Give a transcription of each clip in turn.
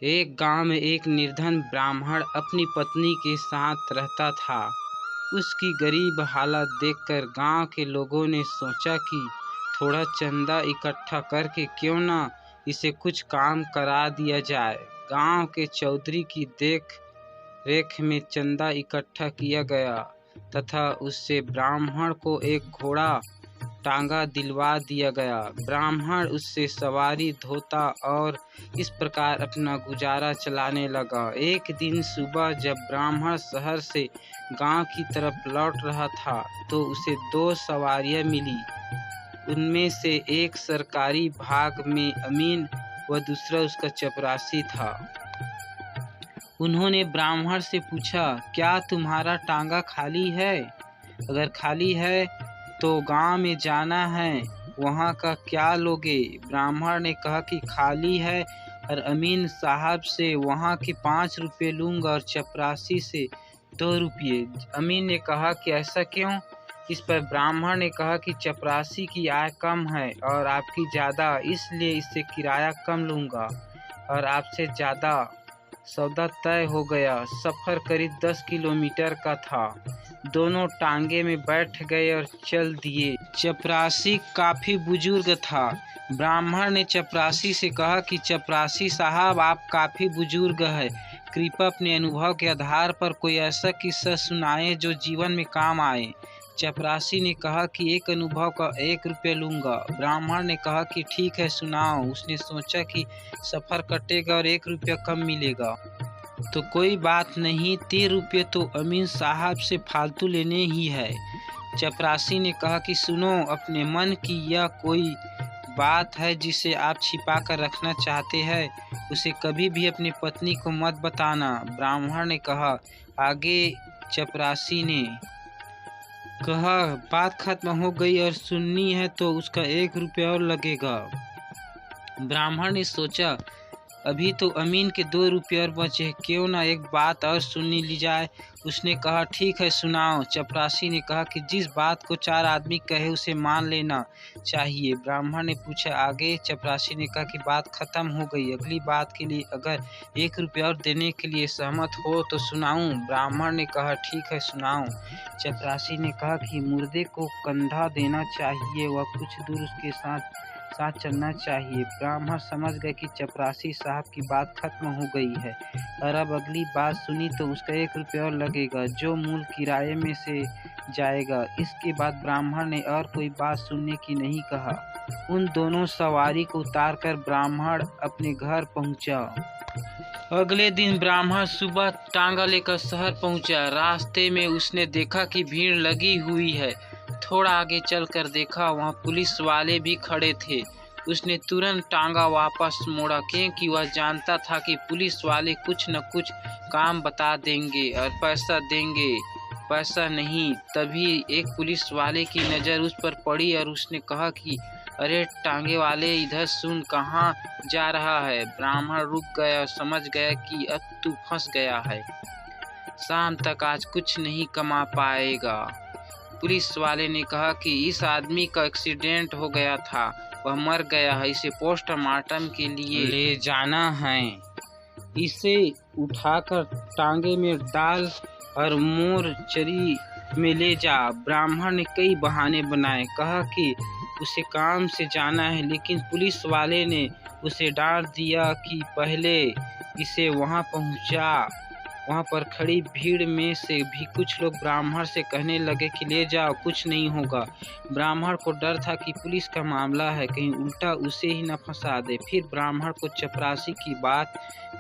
एक गांव में एक निर्धन ब्राह्मण अपनी पत्नी के साथ रहता था। उसकी गरीब हालत देखकर गांव के लोगों ने सोचा कि थोड़ा चंदा इकट्ठा करके क्यों न इसे कुछ काम करा दिया जाए। गांव के चौधरी की देख रेख में चंदा इकट्ठा किया गया तथा उससे ब्राह्मण को एक घोड़ा टांगा दिलवा दिया गया। ब्राह्मण उससे सवारी धोता और इस प्रकार अपना गुजारा चलाने लगा। एक दिन सुबह जब ब्राह्मण शहर से गांव की तरफ लौट रहा था तो उसे दो सवारियां मिली। उनमें से एक सरकारी भाग में अमीन व दूसरा उसका चपरासी था। उन्होंने ब्राह्मण से पूछा, क्या तुम्हारा टांगा खाली है? अगर खाली है तो गांव में जाना है, वहां का क्या लोगे? ब्राह्मण ने कहा कि खाली है और अमीन साहब से वहां के 5 रुपये लूँगा और चपरासी से 2 रुपये। अमीन ने कहा कि ऐसा क्यों? इस पर ब्राह्मण ने कहा कि चपरासी की आय कम है और आपकी ज़्यादा, इसलिए इससे किराया कम लूँगा और आपसे ज़्यादा। सौदा तय हो गया। सफ़र करीब 10 किलोमीटर का था। दोनों टांगे में बैठ गए और चल दिए। चपरासी काफ़ी बुजुर्ग था। ब्राह्मण ने चपरासी से कहा कि चपरासी साहब, आप काफ़ी बुजुर्ग हैं, कृपया अपने अनुभव के आधार पर कोई ऐसा किस्सा सुनाएं जो जीवन में काम आए। चपरासी ने कहा कि एक अनुभव का 1 रुपया लूँगा। ब्राह्मण ने कहा कि ठीक है, सुनाओ। उसने सोचा कि सफ़र कटेगा और 1 रुपया कम मिलेगा तो कोई बात नहीं, 3 रुपये तो अमीन साहब से फालतू लेने ही है। चपरासी ने कहा कि सुनो, अपने मन की यह कोई बात है जिसे आप छिपा कर रखना चाहते हैं, उसे कभी भी अपनी पत्नी को मत बताना। ब्राह्मण ने कहा। आगे चपरासी ने कहा, बात खत्म हो गई और सुननी है तो उसका 1 रुपया और लगेगा। ब्राह्मण ने सोचा, अभी तो अमीन के 2 रुपये और बचे, क्यों ना एक बात और सुनी ली जाए। उसने कहा, ठीक है, सुनाओ। चपरासी ने कहा कि जिस बात को 4 आदमी कहे उसे मान लेना चाहिए। ब्राह्मण ने पूछा, आगे? चपरासी ने कहा कि बात खत्म हो गई, अगली बात के लिए अगर 1 रुपया और देने के लिए सहमत हो तो सुनाऊं? ब्राह्मण ने कहा, ठीक है, सुनाओ। चपरासी ने कहा कि मुर्दे को कंधा देना चाहिए व कुछ दूर उसके साथ चलना चाहिए। ब्राह्मण समझ गए कि चपरासी साहब की बात खत्म हो गई है और अब अगली बात सुनी तो उसका 1 रुपया और लगेगा, जो मूल किराए में से जाएगा। इसके बाद ब्राह्मण ने और कोई बात सुनने की नहीं कहा। उन दोनों सवारी को उतारकर ब्राह्मण अपने घर पहुंचा। अगले दिन ब्राह्मण सुबह टांगा लेकर शहर पहुंचा। रास्ते में उसने देखा कि भीड़ लगी हुई है। थोड़ा आगे चलकर देखा, वहाँ पुलिस वाले भी खड़े थे। उसने तुरंत टांगा वापस मोड़ा, क्योंकि वह जानता था कि पुलिस वाले कुछ न कुछ काम बता देंगे और पैसा देंगे। पैसा नहीं। तभी एक पुलिस वाले की नज़र उस पर पड़ी और उसने कहा कि अरे टांगे वाले, इधर सुन, कहाँ जा रहा है? ब्राह्मण रुक गया और समझ गया कि अब तू फंस गया है, शाम तक आज कुछ नहीं कमा पाएगा। पुलिस वाले ने कहा कि इस आदमी का एक्सीडेंट हो गया था, वह मर गया है, इसे पोस्टमार्टम के लिए ले जाना है। इसे उठाकर टांगे में डाल और मोरचरी में ले जा। ब्राह्मण ने कई बहाने बनाए, कहा कि उसे काम से जाना है, लेकिन पुलिस वाले ने उसे डांट दिया कि पहले इसे वहां पहुंचा। वहां पर खड़ी भीड़ में से भी कुछ लोग ब्राह्मण से कहने लगे कि ले जाओ, कुछ नहीं होगा। ब्राह्मण को डर था कि पुलिस का मामला है, कहीं उल्टा उसे ही न फंसा दे। फिर ब्राह्मण को चपरासी की बात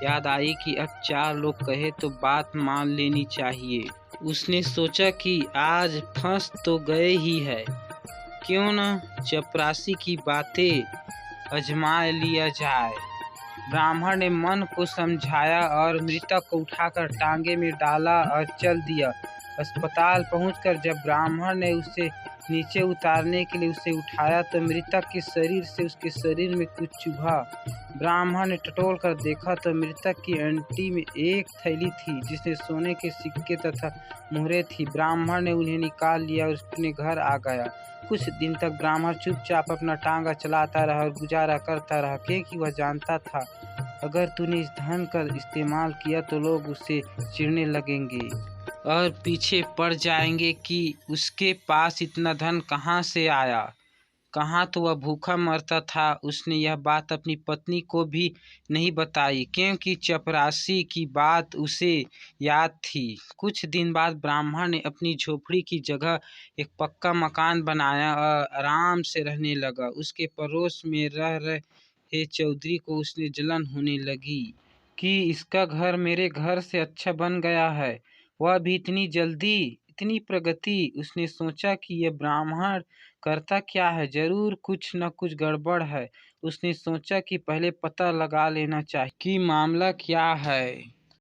याद आई कि अब 4 लोग कहे तो बात मान लेनी चाहिए। उसने सोचा कि आज फंस तो गए ही है, क्यों न चपरासी की बातें आजमा लिया जाए। ब्राह्मण ने मन को समझाया और मृतक को उठाकर टांगे में डाला और चल दिया। अस्पताल पहुंचकर जब ब्राह्मण ने उसे नीचे उतारने के लिए उसे उठाया तो मृतक के शरीर से उसके शरीर में कुछ चुभा। ब्राह्मण ने टटोल कर देखा तो मृतक की अंटी में एक थैली थी जिसमें सोने के सिक्के तथा मुहरें थी। ब्राह्मण ने उन्हें निकाल लिया और अपने घर आ गया। कुछ दिन तक ब्राह्मण चुपचाप अपना टांगा चलाता रहा और गुजारा करता रहा, क्योंकि वह जानता था अगर तूने इस धन का इस्तेमाल किया तो लोग उससे चिढ़ने लगेंगे और पीछे पड़ जाएंगे कि उसके पास इतना धन कहाँ से आया, कहाँ तो वह भूखा मरता था। उसने यह बात अपनी पत्नी को भी नहीं बताई क्योंकि चपरासी की बात उसे याद थी। कुछ दिन बाद ब्राह्मण ने अपनी झोपड़ी की जगह एक पक्का मकान बनाया और आराम से रहने लगा। उसके पड़ोस में रह रहे चौधरी को उसने जलन होने लगी कि इसका घर मेरे घर से अच्छा बन गया है, वह भी इतनी जल्दी, इतनी प्रगति। उसने सोचा कि यह ब्राह्मण करता क्या है, जरूर कुछ न कुछ गड़बड़ है। उसने सोचा कि पहले पता लगा लेना चाहिए कि मामला क्या है।